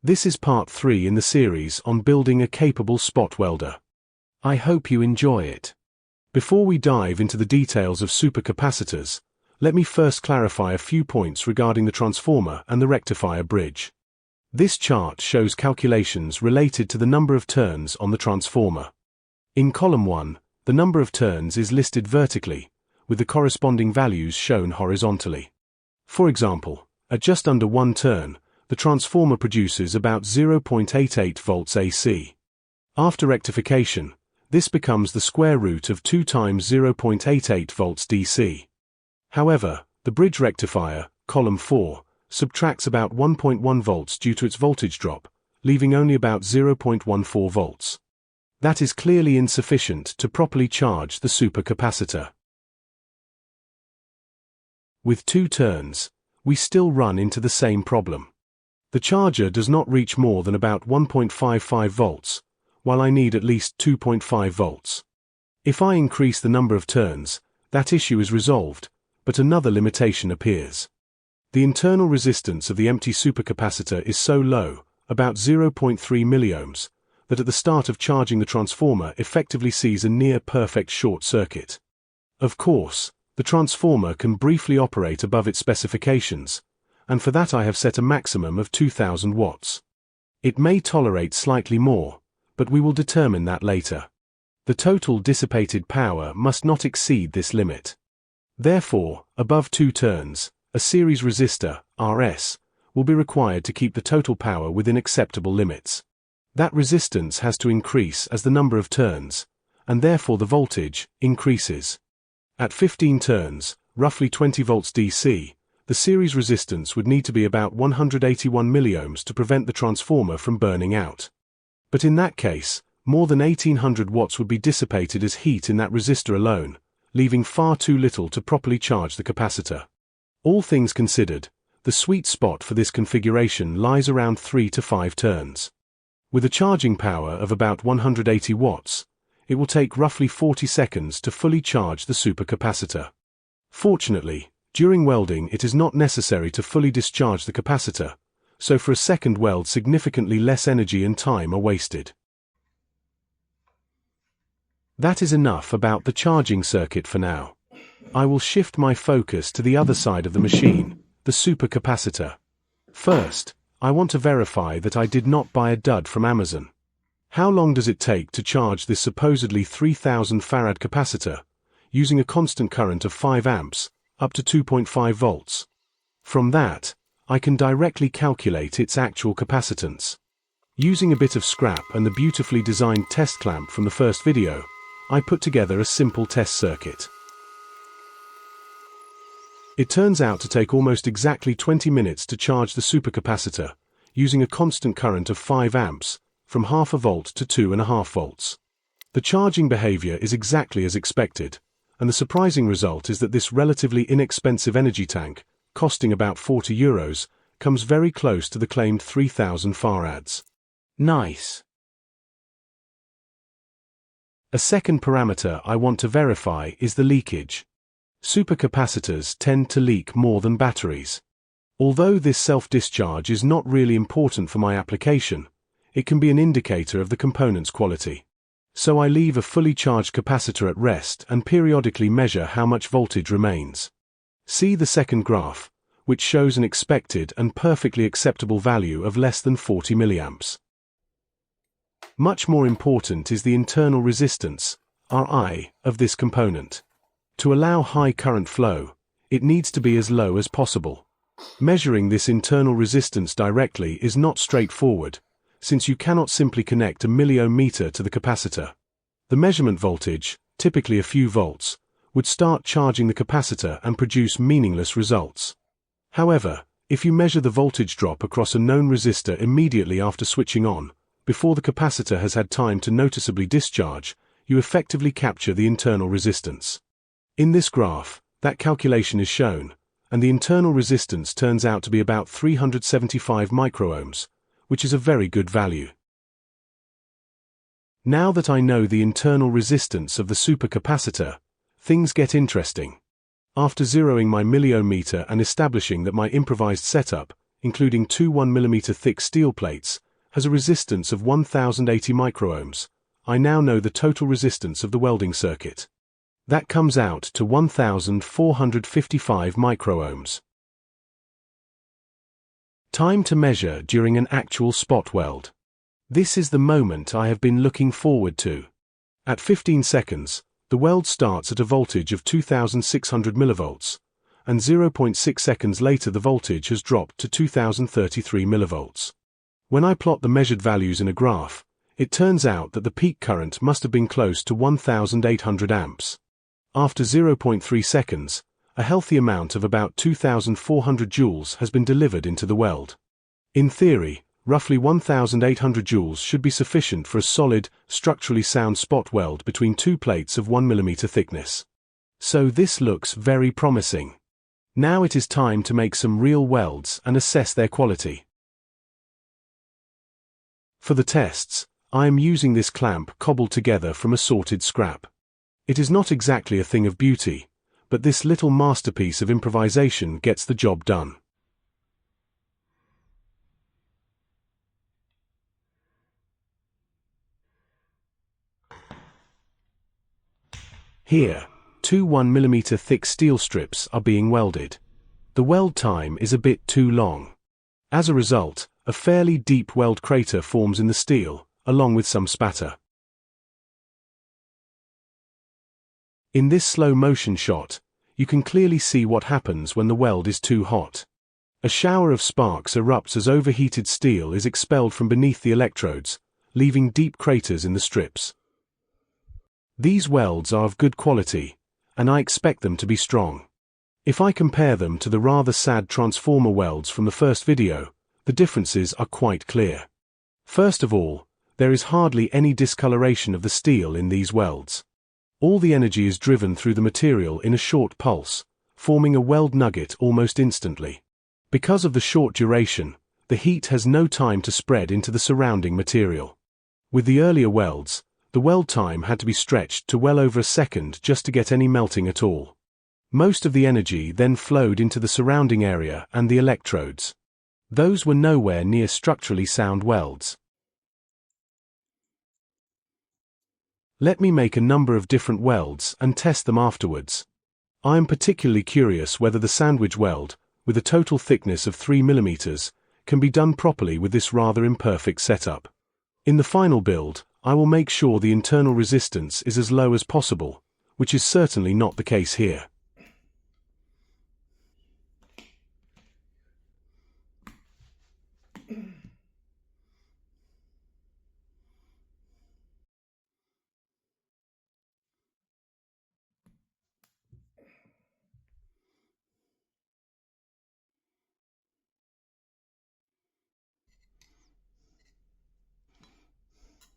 This is part 3 in the series on building a capable spot welder. I hope you enjoy it. Before we dive into the details of supercapacitors, let me first clarify a few points regarding the transformer and the rectifier bridge. This chart shows calculations related to the number of turns on the transformer. In column 1, the number of turns is listed vertically, with the corresponding values shown horizontally. For example, at just under 1 turn, the transformer produces about 0.88 volts AC. After rectification, this becomes the square root of 2 times 0.88 volts DC. However, the bridge rectifier, column 4, subtracts about 1.1 volts due to its voltage drop, leaving only about 0.14 volts. That is clearly insufficient to properly charge the supercapacitor. With 2 turns, we still run into the same problem. The charger does not reach more than about 1.55 volts, while I need at least 2.5 volts. If I increase the number of turns, that issue is resolved, but another limitation appears. The internal resistance of the empty supercapacitor is so low, about 0.3 milliohms, that at the start of charging the transformer effectively sees a near-perfect short circuit. Of course, the transformer can briefly operate above its specifications, and for that I have set a maximum of 2000 watts. It may tolerate slightly more, but we will determine that later. The total dissipated power must not exceed this limit. Therefore, above 2 turns, a series resistor, RS, will be required to keep the total power within acceptable limits. That resistance has to increase as the number of turns, and therefore the voltage, increases. At 15 turns, roughly 20 volts DC, the series resistance would need to be about 181 milliohms to prevent the transformer from burning out. But in that case, more than 1800 watts would be dissipated as heat in that resistor alone, leaving far too little to properly charge the capacitor. All things considered, the sweet spot for this configuration lies around 3 to 5 turns. With a charging power of about 180 watts, it will take roughly 40 seconds to fully charge the supercapacitor. Fortunately, during welding it is not necessary to fully discharge the capacitor, so for a second weld significantly less energy and time are wasted. That is enough about the charging circuit for now. I will shift my focus to the other side of the machine, the supercapacitor. First, I want to verify that I did not buy a dud from Amazon. How long does it take to charge this supposedly 3000 farad capacitor, using a constant current of 5 amps, up to 2.5 volts? From that, I can directly calculate its actual capacitance. Using a bit of scrap and the beautifully designed test clamp from the first video, I put together a simple test circuit. It turns out to take almost exactly 20 minutes to charge the supercapacitor, using a constant current of 5 amps, from half a volt to 2.5 volts. The charging behavior is exactly as expected, and the surprising result is that this relatively inexpensive energy tank, costing about €40, comes very close to the claimed 3000 farads. Nice! A second parameter I want to verify is the leakage. Supercapacitors tend to leak more than batteries. Although this self-discharge is not really important for my application, it can be an indicator of the component's quality. So I leave a fully charged capacitor at rest and periodically measure how much voltage remains. See the second graph, which shows an expected and perfectly acceptable value of less than 40 milliamps. Much more important is the internal resistance, Ri, of this component. To allow high current flow, it needs to be as low as possible. Measuring this internal resistance directly is not straightforward, since you cannot simply connect a milliometer to the capacitor. The measurement voltage, typically a few volts, would start charging the capacitor and produce meaningless results. However, if you measure the voltage drop across a known resistor immediately after switching on, before the capacitor has had time to noticeably discharge, you effectively capture the internal resistance. In this graph, that calculation is shown, and the internal resistance turns out to be about 375 microohms, which is a very good value. Now that I know the internal resistance of the supercapacitor, things get interesting. After zeroing my milliometer and establishing that my improvised setup, including two 1mm thick steel plates, has a resistance of 1080 microohms. I now know the total resistance of the welding circuit. That comes out to 1455 microohms. Time to measure during an actual spot weld. This is the moment I have been looking forward to. At 15 seconds, the weld starts at a voltage of 2600 millivolts, and 0.6 seconds later the voltage has dropped to 2033 millivolts. When I plot the measured values in a graph, it turns out that the peak current must have been close to 1800 amps. After 0.3 seconds, a healthy amount of about 2400 joules has been delivered into the weld. In theory, roughly 1800 joules should be sufficient for a solid, structurally sound spot weld between two plates of 1mm thickness. So this looks very promising. Now it is time to make some real welds and assess their quality. For the tests, I am using this clamp cobbled together from assorted scrap. It is not exactly a thing of beauty, but this little masterpiece of improvisation gets the job done. Here, two 1mm thick steel strips are being welded. The weld time is a bit too long. As a result, a fairly deep weld crater forms in the steel, along with some spatter. In this slow-motion shot, you can clearly see what happens when the weld is too hot. A shower of sparks erupts as overheated steel is expelled from beneath the electrodes, leaving deep craters in the strips. These welds are of good quality, and I expect them to be strong. If I compare them to the rather sad transformer welds from the first video, the differences are quite clear. First of all, there is hardly any discoloration of the steel in these welds. All the energy is driven through the material in a short pulse, forming a weld nugget almost instantly. Because of the short duration, the heat has no time to spread into the surrounding material. With the earlier welds, the weld time had to be stretched to well over a second just to get any melting at all. Most of the energy then flowed into the surrounding area and the electrodes. Those were nowhere near structurally sound welds. Let me make a number of different welds and test them afterwards. I am particularly curious whether the sandwich weld, with a total thickness of 3 mm, can be done properly with this rather imperfect setup. In the final build, I will make sure the internal resistance is as low as possible, which is certainly not the case here.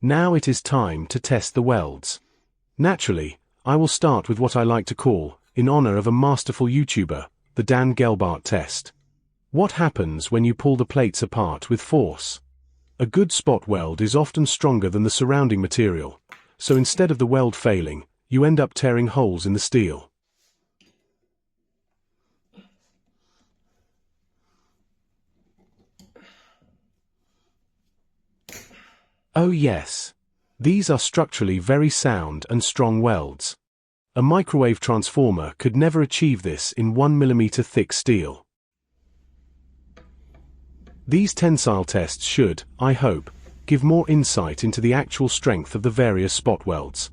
Now it is time to test the welds. Naturally, I will start with what I like to call, in honor of a masterful YouTuber, the Galbart test. What happens when you pull the plates apart with force? A good spot weld is often stronger than the surrounding material, so instead of the weld failing, you end up tearing holes in the steel. Oh yes, these are structurally very sound and strong welds. A microwave transformer could never achieve this in 1mm thick steel. These tensile tests should, I hope, give more insight into the actual strength of the various spot welds.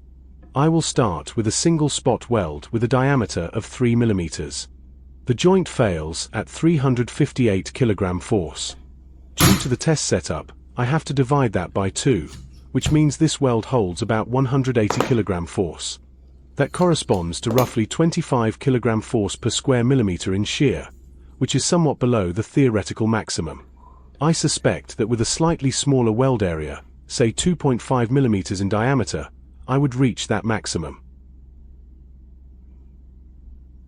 I will start with a single spot weld with a diameter of 3 mm. The joint fails at 358 kg force. Due to the test setup, I have to divide that by 2, which means this weld holds about 180 kg force. That corresponds to roughly 25 kg force per square millimeter in shear, which is somewhat below the theoretical maximum. I suspect that with a slightly smaller weld area, say 2.5 mm in diameter, I would reach that maximum.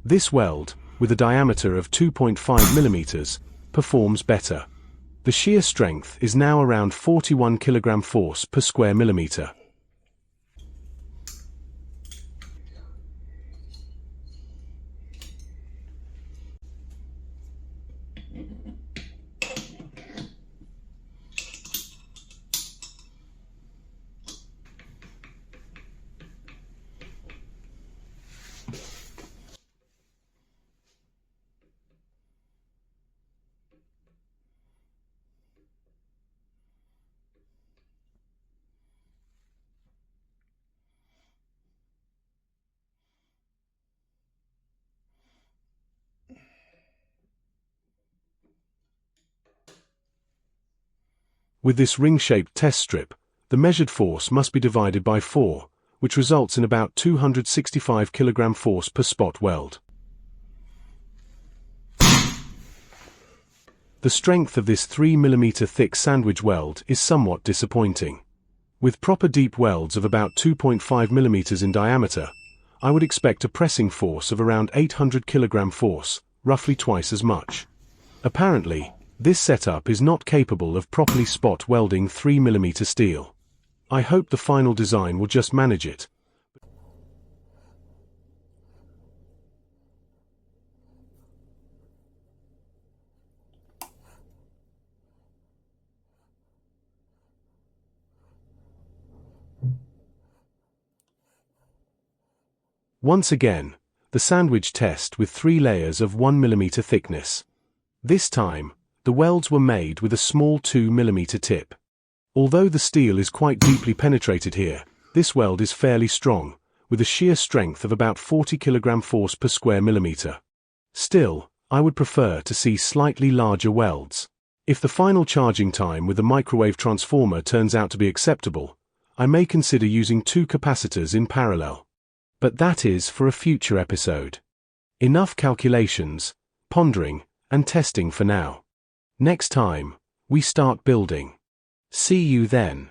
This weld, with a diameter of 2.5 mm, performs better. The shear strength is now around 41 kg force per square millimeter. With this ring-shaped test strip, the measured force must be divided by 4, which results in about 265 kg force per spot weld. The strength of this 3 mm thick sandwich weld is somewhat disappointing. With proper deep welds of about 2.5 mm in diameter, I would expect a pressing force of around 800 kg force, roughly twice as much. Apparently, this setup is not capable of properly spot welding 3 mm steel. I hope the final design will just manage it. Once again, the sandwich test with 3 layers of 1 mm thickness. This time, the welds were made with a small 2 mm tip. Although the steel is quite deeply penetrated here, this weld is fairly strong, with a shear strength of about 40 kg force per square millimeter. Still, I would prefer to see slightly larger welds. If the final charging time with the microwave transformer turns out to be acceptable, I may consider using 2 capacitors in parallel. But that is for a future episode. Enough calculations, pondering, and testing for now. Next time, we start building. See you then.